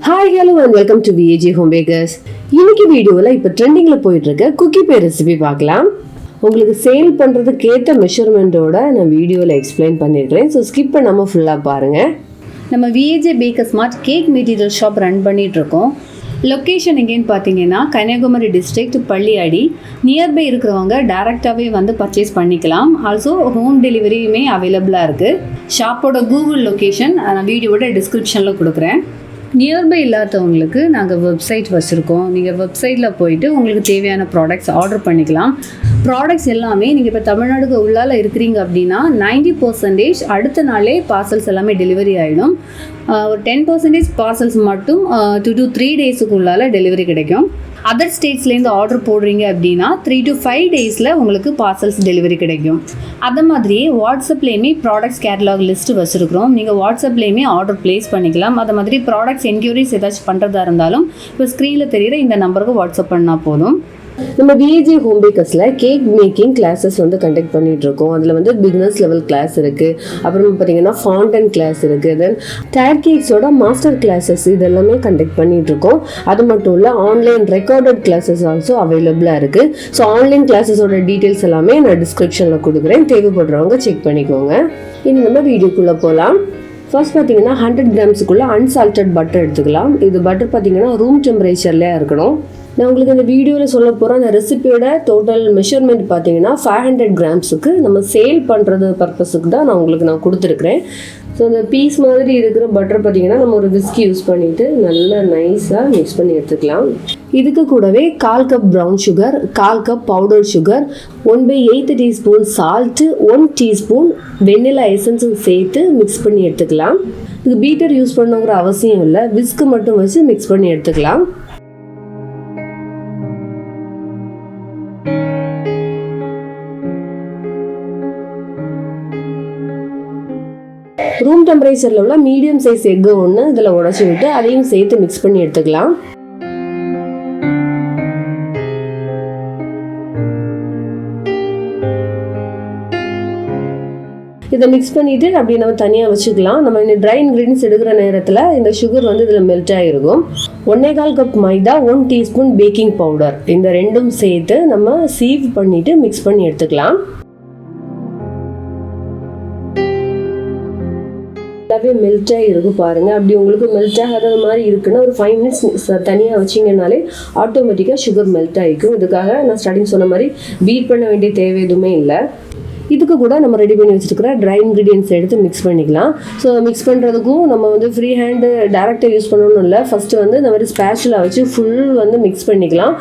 Hi hello and welcome to VAG home packers. இன்னைக்கு வீடியோவில் இப்போ ட்ரெண்டிங்கில் போயிட்டு இருக்க குக்கி பே ரெசிபி பார்க்கலாம். உங்களுக்கு சேல் பண்ணுறதுக்கு ஏற்ற மெஷர்மெண்ட்டோட நான் வீடியோவில் எக்ஸ்பிளைன் பண்ணிடுறேன். ஸோ ஸ்கிப் பண்ணாமல் ஃபுல்லாக பாருங்கள். நம்ம VAJ packer smart cake material shop run பண்ணிகிட்ருக்கோம். லொக்கேஷன் எங்கேன்னு பார்த்தீங்கன்னா கன்னியாகுமரி டிஸ்ட்ரிக்ட் பள்ளியாடி. நியர்பை இருக்கிறவங்க டேரெக்டாகவே வந்து பர்ச்சேஸ் பண்ணிக்கலாம். ஆல்சோ ஹோம் டெலிவரியுமே அவைலபிளாக இருக்குது. ஷாப்போட கூகுள் லொக்கேஷன் நான் வீடியோவோட டிஸ்கிரிப்ஷனில் கொடுக்குறேன். நியர்பை இல்லாதவங்களுக்கு நாங்கள் வெப்சைட் வச்சுருக்கோம். நீங்கள் வெப்சைட்டில் போயிட்டு உங்களுக்கு தேவையான ப்ராடக்ட்ஸ் ஆர்டர் பண்ணிக்கலாம். ப்ராடக்ட்ஸ் எல்லாமே நீங்கள் இப்போ தமிழ்நாடுக்கு உள்ளால் இருக்கிறீங்க அப்படின்னா 90% அடுத்த நாளே பார்சல்ஸ் எல்லாமே டெலிவரி ஆகிடும். ஒரு 10% பார்சல்ஸ் மட்டும் 2 to 3 டேஸுக்கு உள்ளால் டெலிவரி கிடைக்கும். அதர் ஸ்டேட்ஸ்லேருந்து ஆர்டர் போடுறீங்க அப்படின்னா 3 to 5 டேஸில் உங்களுக்கு பார்சல்ஸ் டெலிவரி கிடைக்கும். அது மாதிரியே வாட்ஸ்அப்லேயுமே ப்ராடக்ட்ஸ் கேட்டலாக் லிஸ்ட்டு வச்சுருக்கிறோம். நீங்கள் வாட்ஸ்அப்லேயுமே ஆர்டர் ப்ளேஸ் பண்ணிக்கலாம். அது மாதிரி ப்ராடக்ட்ஸ் என்கொயரிஸ் ஏதாச்சும் பண்ணுறதா இருந்தாலும் இப்போ ஸ்க்ரீனில் தெரிகிற இந்த நம்பருக்கு வாட்ஸ்அப் பண்ணால் போதும். நம்ம VAG home பேக்கர்ஸில் cake making classes வந்து கண்டக்ட் பண்ணிகிட்ருக்கோம். அதில் வந்து பிகினர்ஸ் லெவல் கிளாஸ் இருக்குது. அப்புறம் பார்த்தீங்கன்னா ஃபாண்டன் கிளாஸ் இருக்குது. தென் டயர் கேக்ஸோட மாஸ்டர் கிளாஸஸ் இதெல்லாமே கண்டக்ட் பண்ணிகிட்ருக்கோம். அது மட்டும் இல்லை, ஆன்லைன் ரெக்கார்டட் கிளாஸஸ் ஆல்சோ அவைலபிளாக இருக்குது. ஸோ ஆன்லைன் கிளாஸஸோட டீட்டெயில்ஸ் எல்லாமே நான் டிஸ்கிரிப்ஷனில் கொடுக்குறேன். தேவைப்படுறவங்க செக் பண்ணிக்கோங்க. இனி நம்ம வீடியோக்குள்ளே போகலாம். ஃபர்ஸ்ட் பார்த்தீங்கன்னா 100 கிராம்ஸுக்குள்ளே அன்சால்டட் பட்டர் எடுத்துக்கலாம். இது பட்டர் பார்த்தீங்கன்னா ரூம் டெம்பரேச்சர்லேயே இருக்கணும். நான் உங்களுக்கு இந்த வீடியோவில் சொல்ல போகிற அந்த ரெசிபியோட டோட்டல் மெஷர்மெண்ட் பார்த்தீங்கன்னா 500 கிராம்ஸுக்கு நம்ம சேல் பண்ணுறது பர்பஸுக்கு தான் நான் கொடுத்துருக்குறேன். ஸோ அந்த பீஸ் மாதிரி இருக்கிற பட்டர் பார்த்தீங்கன்னா நம்ம ஒரு விஸ்கி யூஸ் பண்ணிவிட்டு நல்லா நைஸாக மிக்ஸ் பண்ணி எடுத்துக்கலாம். இதுக்கு கூடவே 1/4 cup brown sugar, 1/4 cup powder sugar, 1/8 teaspoon salt, 1 teaspoon vanilla எசன்ஸும் சேர்த்து மிக்ஸ் பண்ணி எடுத்துக்கலாம். இது பீட்டர் யூஸ் பண்ணுங்கிற அவசியம் இல்லை, விஸ்க்கு மட்டும் வச்சு மிக்ஸ் பண்ணி எடுத்துக்கலாம். ரூம் டெம்பரேச்சரில் உள்ள மீடியம் சைஸ் எக்கு ஒன்று இதில் உடச்சி விட்டு அதையும் சேர்த்து மிக்ஸ் பண்ணி எடுத்துக்கலாம். இதை மிக்ஸ் பண்ணிவிட்டு அப்படி நம்ம தனியாக வச்சுக்கலாம். நம்ம இந்த ட்ரை இன்க்ரீடியன்ஸ் எடுக்கிற நேரத்தில் இந்த சுகர் வந்து இதில் மெல்ட் ஆகிருக்கும். 1/4 கப் மைதா, 1 டீஸ்பூன் பேக்கிங் பவுடர், இந்த ரெண்டும் சேர்த்து நம்ம சீவ் பண்ணிவிட்டு மிக்ஸ் பண்ணி எடுத்துக்கலாம். நல்லாவே மெல்ட் ஆகிருக்கும் பாருங்கள். அப்படி உங்களுக்கு மெல்ட் ஆகாத மாதிரி இருக்குன்னா ஒரு 5 மினிட்ஸ் தனியாக வச்சிங்கனாலே ஆட்டோமேட்டிக்காக சுகர் மெல்ட் ஆகிக்கும். இதுக்காக நான் ஸ்டார்டிங் சொன்ன மாதிரி பீட் பண்ண வேண்டிய தேவை எதுவுமே இல்லை. இதுக்கு கூட நம்ம ரெடி பண்ணி வச்சுருக்கிற ட்ரை இன்க்ரீடியன்ஸ் எடுத்து மிக்ஸ் பண்ணிக்கலாம். ஸோ மிக்ஸ் பண்ணுறதுக்கும் நம்ம வந்து ஃப்ரீ ஹேண்டு டேரெக்டாக யூஸ் பண்ணணும் இல்லை. ஃபஸ்ட்டு வந்து இந்த மாதிரி ஸ்பேச்சுலா வச்சு ஃபுல் வந்து மிக்ஸ் பண்ணிக்கலாம்.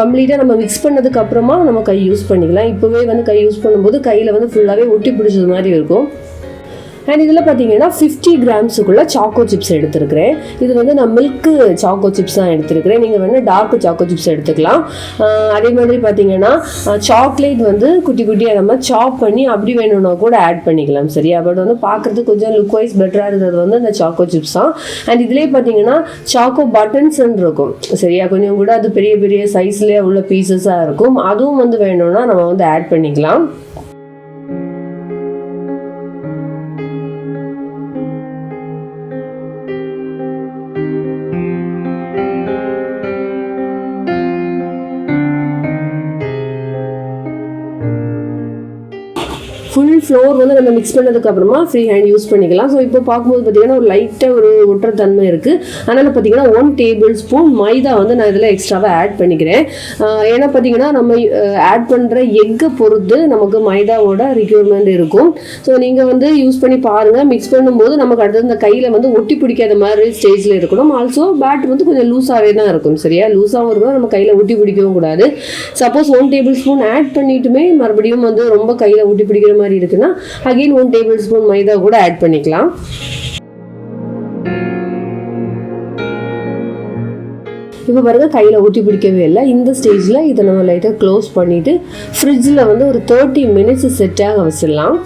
கம்ப்ளீட்டாக நம்ம மிக்ஸ் பண்ணதுக்கு அப்புறமா நம்ம கை யூஸ் பண்ணிக்கலாம். இப்போவே வந்து கை யூஸ் பண்ணும்போது கையில் வந்து ஃபுல்லாகவே ஒட்டி பிடிச்சது மாதிரி இருக்கும். அண்ட் இதில் பார்த்தீங்கன்னா 50 கிராம்ஸுக்குள்ளே சாக்கோ சிப்ஸ் எடுத்துருக்கிறேன். இது வந்து நான் மில்க்கு சாக்கோ சிப்ஸ் தான் எடுத்துருக்கிறேன். நீங்கள் வந்து டார்க் சாக்கோ சிப்ஸ் எடுத்துக்கலாம். அதே மாதிரி பார்த்தீங்கன்னா சாக்லேட் வந்து குட்டி குட்டியாக நம்ம சாப் பண்ணி அப்படி வேணும்னா கூட ஆட் பண்ணிக்கலாம். சரியா? பட் வந்து பார்க்குறதுக்கு கொஞ்சம் லுக் வைஸ் பெட்டராக இருக்கிறது வந்து அந்த சாக்கோ சிப்ஸ் தான். அண்ட் இதிலே பார்த்தீங்கன்னா சாக்கோ பட்டன்ஸ்ன்னு இருக்கும். சரியா? கொஞ்சம் கூட அது பெரிய பெரிய சைஸ்லேயே உள்ள பீசஸாக இருக்கும். அதுவும் வந்து வேணும்னா நம்ம வந்து ஆட் பண்ணிக்கலாம். ஃபுல் ஃப்ளோர் வந்து நம்ம மிக்ஸ் பண்ணதுக்கு அப்புறமா ஃப்ரீ ஹேண்ட் யூஸ் பண்ணிக்கலாம். ஸோ இப்போ பார்க்கும்போது பார்த்தீங்கன்னா ஒரு லைட்டாக ஒரு ஒற்றத்தன்மை இருக்குது. அதனால் பார்த்தீங்கன்னா 1 டேபிள் ஸ்பூன் மைதா வந்து நான் இதில் எக்ஸ்ட்ராவாக ஆட் பண்ணிக்கிறேன். ஏன்னா பார்த்தீங்கன்னா நம்ம ஆட் பண்ணுற எக்கை பொறுத்து நமக்கு மைதாவோட ரிக்யூர்மெண்ட் இருக்கும். ஸோ நீங்கள் வந்து யூஸ் பண்ணி பாருங்கள். மிக்ஸ் பண்ணும்போது நமக்கு அடுத்தது இந்த கையில் வந்து ஒட்டி பிடிக்காத மாதிரி ஸ்டேஜில் இருக்கணும். ஆல்சோ பேட் வந்து கொஞ்சம் லூஸாகவே தான் இருக்கும். சரியா? லூஸாகவும் இருக்கணும், நம்ம கையில் ஒட்டி பிடிக்கவும் கூடாது. சப்போஸ் 1 டேபிள் ஸ்பூன் ஆட் பண்ணிட்டுமே மறுபடியும் வந்து ரொம்ப கையில் ஒட்டி பிடிக்கிற மாதிரி இருக்குன்னா அகைன் 1 டேபிள் ஸ்பூன் மைதா கூட ஆட் பண்ணிக்கலாம். இப்போ பாருங்க, கையில் ஊற்றி பிடிக்கவே இல்லை. இந்த ஸ்டேஜில் இதை நம்ம லைட்டாக க்ளோஸ் பண்ணிவிட்டு ஃப்ரிட்ஜில் வந்து ஒரு 30 மினிட்ஸ் செட்டாக வச்சிடலாம்.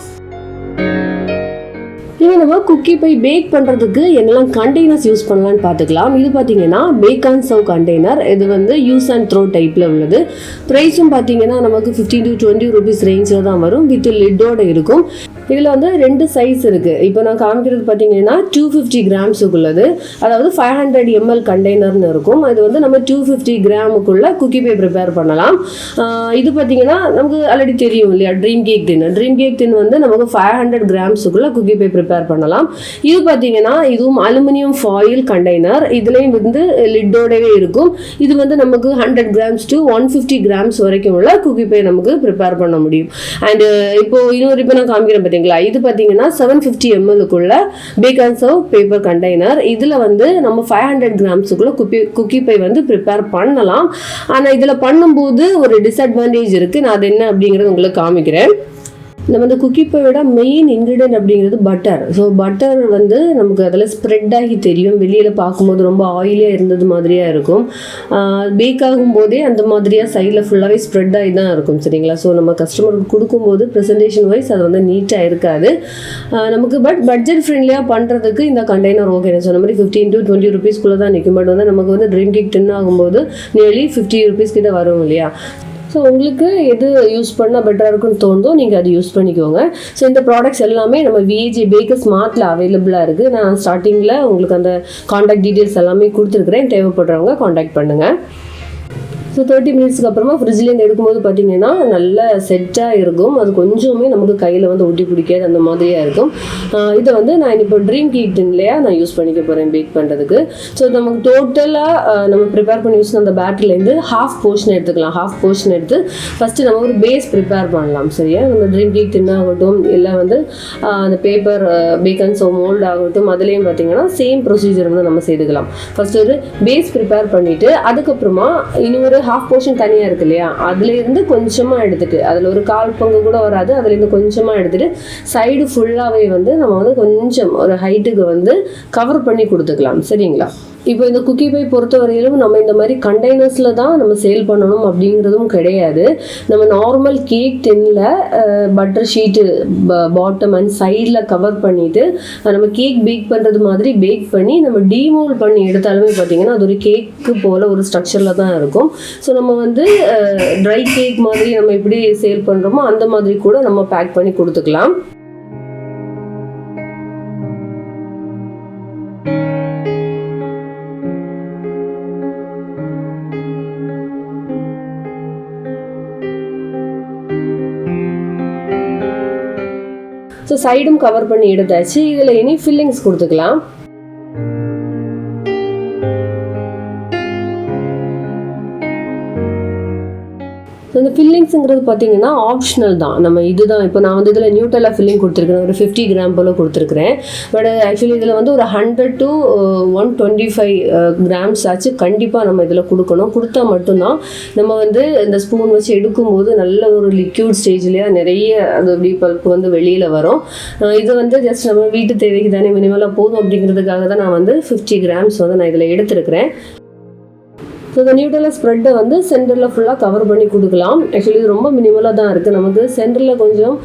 இனி நம்ம குக்கி பை பேக் பண்ணுறதுக்கு என்னெல்லாம் கண்டெய்னர்ஸ் யூஸ் பண்ணலான்னு பார்த்துக்கலாம். இது பார்த்தீங்கன்னா பேக் அண்ட் சர்வ் கண்டெய்னர். இது வந்து யூஸ் அண்ட் த்ரோ டைப்பில் உள்ளது. ப்ரைஸும் பார்த்தீங்கன்னா நமக்கு 15 to 20 rupees ரேஞ்சில் தான் வரும். வித் லிட்டோடு இருக்கும். இதில் வந்து 2 சைஸ் இருக்குது. இப்போ நான் காமிக்கிறது பார்த்தீங்கன்னா 250 கிராம்ஸுக்குள்ளது, அதாவது 500 ml கண்டெய்னர்னு இருக்கும். இது வந்து நம்ம 250 கிராமுக்குள்ள குக்கி பை ப்ரிப்பேர் பண்ணலாம். இது பார்த்தீங்கன்னா நமக்கு ஆல்ரெடி தெரியும் இல்லையா, ட்ரீம் கேக் டின் வந்து நமக்கு 500 கிராம்ஸுக்குள்ள குக்கி பை ப்ரிப்பேர் பண்ணலாம். இது பார்த்தீங்கன்னா இதுவும் அலுமினியம் ஃபாயில் கண்டெய்னர், இதுலேயும் வந்து லிட்டோடவே இருக்கும். இது வந்து நமக்கு 100 கிராம்ஸ் to 150 கிராம்ஸ் வரைக்கும் உள்ள குக்கி பை நமக்கு ப்ரிப்பேர் பண்ண முடியும். அண்ட் இப்போ நான் காமிக்கிறேன் பார்த்தீங்களா, இது பார்த்தீங்கன்னா 750 ml bake and serve paper container. இதில் வந்து நம்ம 500 கிராம்ஸுக்குள்ள குக்கி பை வந்து ப்ரிப்பேர் பண்ணலாம். ஆனால் இதில் பண்ணும்போது ஒரு டிஸ்அட்வான்டேஜ் இருக்குது. நான் அது என்ன அப்படிங்கிறது உங்களுக்கு காமிக்கிறேன். நம்ம இந்த குக்கி பையோட மெயின் இன்க்ரீடியன்ட் அப்படிங்கிறது பட்டர். ஸோ பட்டர் வந்து நமக்கு அதில் ஸ்ப்ரெட் ஆகி தெரியும். வெளியில் பார்க்கும்போது ரொம்ப ஆயிலியாக இருந்தது மாதிரியாக இருக்கும். பேக் ஆகும்போதே அந்த மாதிரியாக சைடில் ஃபுல்லாகவே ஸ்ப்ரெட் ஆகி தான் இருக்கும். சரிங்களா? ஸோ நம்ம கஸ்டமருக்கு கொடுக்கும்போது ப்ரெசன்டேஷன் வைஸ் அது வந்து நீட்டாக இருக்காது நமக்கு. பட்ஜெட் ஃப்ரெண்ட்லியாக பண்ணுறதுக்கு இந்த கண்டெய்னர் ஓகே. நான் சொன்ன மாதிரி 15 to 20 rupees தான் நிற்கும். பட் வந்து நமக்கு வந்து ட்ரீம் கேக் 10 ஆகும்போது நியர்லி 50 rupees கிட்ட வரும் இல்லையா? ஸோ உங்களுக்கு எது யூஸ் பண்ணால் பெட்டராக இருக்குன்னு தோணுதோ நீங்கள் அது யூஸ் பண்ணிக்கோங்க. ஸோ இந்த ப்ராடக்ட்ஸ் எல்லாமே நம்ம VAJ பேக்கர்ஸ் ஸ்மார்ட்டில் அவைலபிளாக இருக்குது. நான் ஸ்டார்டிங்கில் உங்களுக்கு அந்த காண்டாக்ட் டீட்டெயில்ஸ் எல்லாமே கொடுத்துருக்குறேன். தேவைப்படுறவங்க காண்டாக்ட் பண்ணுங்கள். ஸோ 30 மினிட்ஸ்க்கு அப்புறமா ஃப்ரிட்ஜ்லேருந்து எடுக்கும்போது பார்த்தீங்கன்னா நல்ல செட்டாக இருக்கும். அது கொஞ்சமே நமக்கு கையில் வந்து ஒட்டி பிடிக்காது, அந்த மாதிரியாக இருக்கும். இதை வந்து நான் இப்போ ட்ரீம் கேக் டின்லையா நான் யூஸ் பண்ணிக்க போகிறேன் பேக் பண்ணுறதுக்கு. ஸோ நமக்கு டோட்டலாக நம்ம ப்ரிப்பேர் பண்ணி யூஸ் அந்த பேட்டர்லேருந்து ஹாஃப் போர்ஷன் எடுத்துக்கலாம். ஹாஃப் போர்ஷன் எடுத்து ஃபஸ்ட்டு நம்ம ஒரு பேஸ் ப்ரிப்பேர் பண்ணலாம். சரியா? நம்ம ட்ரீம் கேக் டின் ஆகட்டும், இல்லை வந்து அந்த paper bake and serve mould ஆகட்டும், அதுலேயும் பார்த்தீங்கன்னா சேம் ப்ரொசீஜர் வந்து நம்ம செய்துக்கலாம். ஃபஸ்ட்டு ஒரு பேஸ் ப்ரிப்பேர் பண்ணிவிட்டு அதுக்கப்புறமா இன்னொரு ஹாஃப் போர்ஷன் தனியாக இருக்கு இல்லையா, அதுலேருந்து கொஞ்சமாக எடுத்துகிட்டு, அதில் ஒரு 1/4 பங்கு கூட வராது, அதுலேருந்து கொஞ்சமாக எடுத்துகிட்டு சைடு ஃபுல்லாகவே வந்து நம்ம வந்து கொஞ்சம் ஒரு ஹைட்டுக்கு வந்து கவர் பண்ணி கொடுத்துக்கலாம். சரிங்களா? இப்போ இந்த குக்கி பை பொறுத்த வரையிலும் நம்ம இந்த மாதிரி கண்டெய்னர்ஸில் தான் நம்ம சேல் பண்ணணும் அப்படிங்கிறதும் கிடையாது. நம்ம நார்மல் கேக் டின்னில் பட்டர் ஷீட்டு பாட்டம் அண்ட் சைடில் கவர் பண்ணிவிட்டு நம்ம கேக் பேக் பண்ணுறது மாதிரி பேக் பண்ணி நம்ம டீமோல்ட் பண்ணி எடுத்தாலுமே பார்த்திங்கன்னா அது ஒரு கேக்கு போல் ஒரு ஸ்ட்ரக்சரில் தான் இருக்கும். ஸோ நம்ம வந்து ட்ரை கேக் மாதிரி நம்ம எப்படி சேல் பண்ணுறோமோ அந்த மாதிரி கூட நம்ம பேக் பண்ணி கொடுத்துக்கலாம். ஸோ சைடும் கவர் பண்ணி எடுத்தாச்சு. இதில் இனி ஃபில்லிங்ஸ் கொடுத்துக்கலாம். ஸோ இந்த ஃபில்லிங்ஸுங்கிறது பார்த்தீங்கன்னா ஆப்ஷனல் தான். நம்ம இதுதான் இப்போ நான் வந்து இதில் நியூட்டெல்லா ஃபில்லிங் கொடுத்துருக்குறேன், ஒரு 50 கிராம் போல் கொடுத்துருக்குறேன். பட் ஆக்சுவலி இதில் வந்து ஒரு 100 to 125 கிராம்ஸ் ஆச்சு கண்டிப்பாக நம்ம இதில் கொடுக்கணும். கொடுத்தா மட்டும்தான் நம்ம வந்து இந்த ஸ்பூன் வச்சு எடுக்கும்போது நல்ல ஒரு லிக்யூட் ஸ்டேஜ்லேயே நிறைய அது அப்படி பல்ப் வந்து வெளியில் வரும். இது வந்து ஜஸ்ட் நம்ம வீட்டு தேவைக்கு தானே மினிமலாக போதும் அப்படிங்கிறதுக்காக தான் நான் வந்து 50 கிராம்ஸ் வந்து நான் இதில் எடுத்துருக்கிறேன். ஸோ இந்த நியூட்டெல்லா ஸ்ப்ரெட்டை வந்து சென்டரில் ஃபுல்லாக கவர் பண்ணி கொடுக்கலாம். ஆக்சுவலி இது ரொம்ப மினிமலாக தான் இருக்குது. நமக்கு சென்டரில் கொஞ்சம்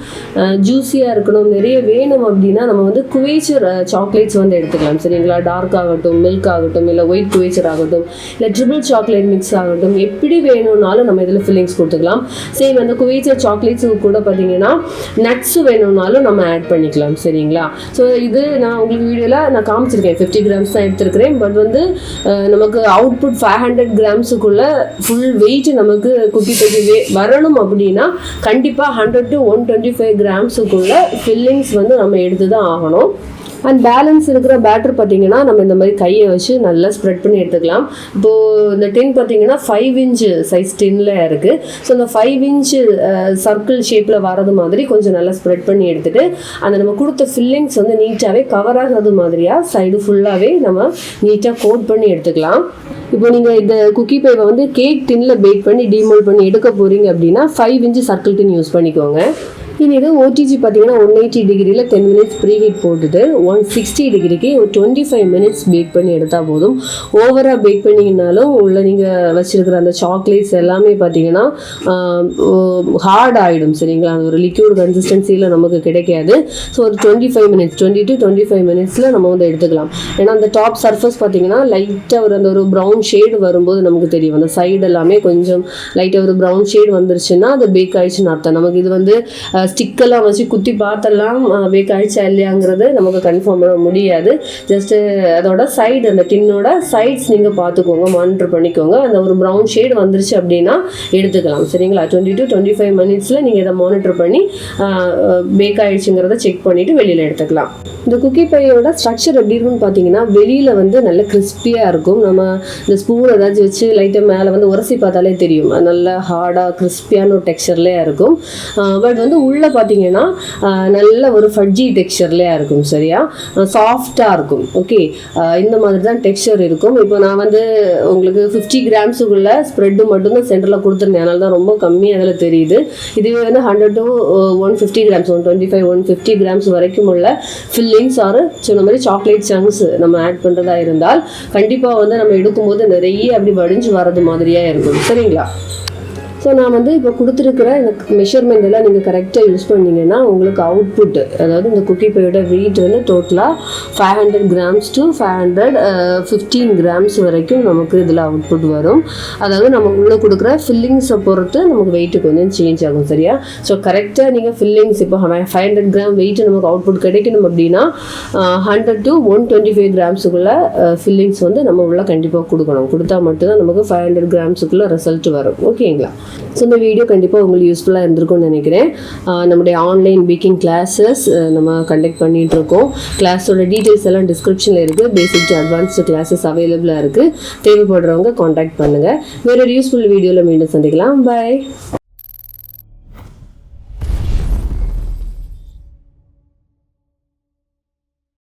ஜூஸியாக இருக்கணும், நிறைய வேணும் அப்படின்னா நம்ம வந்து குவேச்சர் சாக்லேட்ஸ் வந்து எடுத்துக்கலாம். சரிங்களா? டார்க் ஆகட்டும், மில்க் ஆகட்டும், இல்லை ஒயிட் குவேச்சர் ஆகட்டும், இல்லை ட்ரிபிள் சாக்லேட் மிக்ஸ் ஆகட்டும், எப்படி வேணும்னாலும் நம்ம இதில் ஃபில்லிங்ஸ் கொடுத்துக்கலாம். சேம் அந்த குவேச்சர் சாக்லேட்ஸுக்கு கூட பார்த்தீங்கன்னா நட்ஸு வேணும்னாலும் நம்ம ஆட் பண்ணிக்கலாம். சரிங்களா? ஸோ இது நான் உங்களுக்கு வீடியோவில் நான் காமிச்சிருக்கேன், 50 கிராம்ஸ் தான் எடுத்துருக்கிறேன். பட் வந்து நமக்கு அவுட்புட் 500 கிராம்ஸுக்குள்ள ஃபுல் வெயிட் நமக்கு குக்கி பைக்கு வரணும் அப்படின்னா கண்டிப்பாக 100 to 125 கிராம்ஸுக்குள்ள ஃபில்லிங்ஸ் வந்து நம்ம எடுத்து தான் ஆகணும். அண்ட் பேலன்ஸ் இருக்கிற பேட்டர் பார்த்தீங்கன்னா நம்ம இந்த மாதிரி கையை வச்சு நல்லா ஸ்ப்ரெட் பண்ணி எடுத்துக்கலாம். இப்போது இந்த டின் பார்த்தீங்கன்னா 5 inch சைஸ் டின்னில் இருக்குது. ஸோ இந்த 5 inch சர்க்கிள் ஷேப்பில் வரது மாதிரி கொஞ்சம் நல்லா ஸ்ப்ரெட் பண்ணி எடுத்துகிட்டு அந்த நம்ம கொடுத்த ஃபில்லிங்ஸ் வந்து நீட்டாகவே கவர் ஆகிறது மாதிரியாக சைடு ஃபுல்லாகவே நம்ம நீட்டாக கோட் பண்ணி எடுத்துக்கலாம். இப்போ நீங்கள் இந்த குக்கி பைவை வந்து கேக் டின்னில் பேக் பண்ணி டீமோல்ட் பண்ணி எடுக்க போகிறீங்க அப்படின்னா 5 inch சர்க்கிள் டின் யூஸ் பண்ணிக்கோங்க. இனி இது OTG பார்த்தீங்கன்னா 180 டிகிரியில் 10 minutes ப்ரீ ஹீட் போட்டுட்டு 160 டிகிரிக்கு ஒரு 25 minutes பேக் பண்ணி எடுத்தால் போதும். ஓவராக பேக் பண்ணிங்கனாலும் உள்ள நீங்கள் வச்சுருக்கிற அந்த சாக்லேட்ஸ் எல்லாமே பார்த்தீங்கன்னா ஹார்ட் ஆகிடும். சரிங்களா? அந்த ஒரு லிக்யூட் கன்சிஸ்டன்சியில் நமக்கு கிடைக்காது. ஸோ ஒரு 25 minutes 20 to 25 minutesல நம்ம வந்து எடுத்துக்கலாம். ஏன்னா அந்த டாப் சர்ஃபேஸ் பார்த்தீங்கன்னா லைட்டாக ஒரு அந்த ஒரு ப்ரௌன் ஷேடு வரும்போது நமக்கு தெரியும். அந்த சைடு எல்லாமே கொஞ்சம் லைட்டாக ஒரு ப்ரௌன் ஷேடு வந்துருச்சுன்னா அது பேக் ஆயிடுச்சுன்னு அர்த்தம். நமக்கு இது வந்து ஸ்டிக்கெல்லாம் வச்சு குத்தி பார்த்தெல்லாம் பேக் ஆயிடுச்சா இல்லையாங்கிறது நமக்கு கன்ஃபார்ம் பண்ண முடியாது. ஜஸ்ட்டு அதோட சைடு, அந்த டின்னோட சைட்ஸ் நீங்கள் பார்த்துக்கோங்க, மானிட்டர் பண்ணிக்கோங்க. அந்த ஒரு ப்ரௌன் ஷேட் வந்துருச்சு அப்படின்னா எடுத்துக்கலாம். சரிங்களா? 20 to 25 மினிட்ஸில் நீங்கள் இதை மானிட்டர் பண்ணி பேக் ஆயிடுச்சுங்கிறத செக் பண்ணிவிட்டு வெளியில் எடுத்துக்கலாம். இந்த குக்கி பையோட ஸ்ட்ரக்சர் எப்படி இருக்குன்னு பார்த்தீங்கன்னா, வெளியில் வந்து நல்ல கிறிஸ்பியாக இருக்கும். நம்ம இந்த ஸ்பூன் ஏதாச்சும் வச்சு லைட்டாக மேலே வந்து உரசி பார்த்தாலே தெரியும், நல்ல ஹார்டாக கிறிஸ்பியான ஒரு டெக்ஸ்சர்லேயே இருக்கும். பட் வந்து உள்ளே பார்த்தீங்கன்னா நல்ல ஒரு ஃபட்ஜி டெக்ஸ்சர்லேயே இருக்கும். சரியா? சாஃப்டாக இருக்கும். ஓகே, இந்த மாதிரி தான் டெக்ஸ்சர் இருக்கும். இப்போ நான் வந்து உங்களுக்கு 50 கிராம்ஸுக்குள்ள ஸ்ப்ரெட்டு மட்டும்தான் சென்டரில் கொடுத்துருந்தேன், அதனால தான் ரொம்ப கம்மி அதில் தெரியுது. இதுவே வந்து 100 to 150 கிராம்ஸ், 125 150 கிராம்ஸ் வரைக்கும் உள்ள ஃபில்லிங்ஸ் ஆர் சொன்ன மாதிரி சாக்லேட் சங்க்ஸ் நம்ம ஆட் பண்ணுறதா இருந்தால் கண்டிப்பாக வந்து நம்ம எடுக்கும்போது நிறைய அப்படி வடிஞ்சு வர்றது மாதிரியாக இருக்கும். சரிங்களா? ஸோ நான் வந்து இப்போ கொடுத்துருக்குற இந்த மெஷர்மெண்ட் எல்லாம் நீங்கள் கரெக்டாக யூஸ் பண்ணிங்கன்னா உங்களுக்கு அவுட்புட், அதாவது இந்த குக்கி பையோட வெயிட் வந்து டோட்டலாக 500 கிராம்ஸ் to 515 கிராம்ஸ் வரைக்கும் நமக்கு இதில் அவுட்புட் வரும். அதாவது நம்ம உள்ளே கொடுக்குற ஃபில்லிங்ஸை பொறுத்து நமக்கு வெயிட்டு கொஞ்சம் சேஞ்ச் ஆகும். சரியா? ஸோ கரெக்டாக நீங்கள் ஃபில்லிங்ஸ் இப்போ 500 கிராம் வெயிட் நமக்கு அவுட்புட் கிடைக்கணும் அப்படின்னா 100 to 125 கிராம்ஸுக்குள்ள ஃபில்லிங்ஸ் வந்து நம்ம உள்ள கண்டிப்பாக கொடுக்கணும். கொடுத்தா மட்டும்தான் நமக்கு 500 கிராம்ஸுக்குள்ள ரிசல்ட் வரும். ஓகேங்களா? ஸோ இந்த வீடியோ கண்டிப்பாக உங்களுக்கு யூஸ்ஃபுல்லாக இருந்திருக்கும்னு நினைக்கிறேன். நம்முடைய ஆன்லைன் பேக்கிங் கிளாஸஸ் நம்ம கண்டக்ட் பண்ணிகிட்ருக்கோம். கிளாஸோட டீட்டெயில்ஸ் எல்லாம் டிஸ்கிரிப்ஷனில் இருக்குது. பேசிக் டு அட்வான்ஸ்டு கிளாஸஸ் அவைலபிளாக இருக்குது. தேவைப்படுறவங்க காண்டாக்ட் பண்ணுங்கள். வேறு ஒரு யூஸ்ஃபுல் வீடியோவில் மீண்டும் சந்திக்கலாம். பாய்.